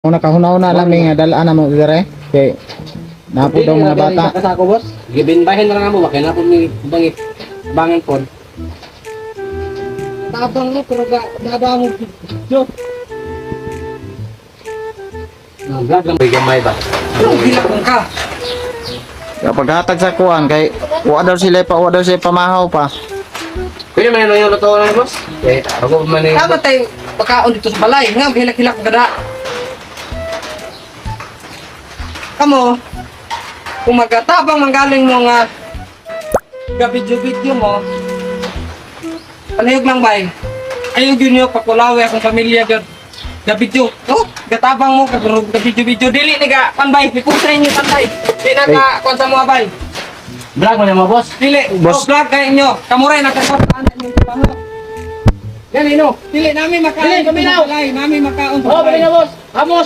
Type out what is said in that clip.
Kung nakahuna-una lang may nga dalaan na mo dire. Kay napo daw mga bata. Sa ako, boss. Gibinbahin na lang mo, bakit na po ni bangit. Bangan po. Tabang mo, pero gaba mo. Diyos. Vlog lang. Gamay ba? Anong ginakong ka? Kapag hatag sa kuan kay wa daw sila pamahaw pa. Kuya, may ano yung luto lang, boss? Eh, ako man yung... Tama tayo pagkaon dito sa balay. Nga, hilak-hilak gada. Kamo, kung magkatabang manggaling mo nga gabidyo-bidyo mo, palihog lang ba eh? Ayaw yun yung pakulawi akong pamilya gabidyo. Oh, gatabang mo, gabidyo-bidyo. Dili, niga, panbay, ipusay niyo panbay. Di na ka, kung sa mga bay. Vlog mo na mo, boss? Dili, Boss. vlog kayo nyo. Kamuray, nakasapaan na yung trabaho. Yan, ino. Dili, namin makaon. Dili, kami na. Namin makaon. Oh, bali na, boss. Amo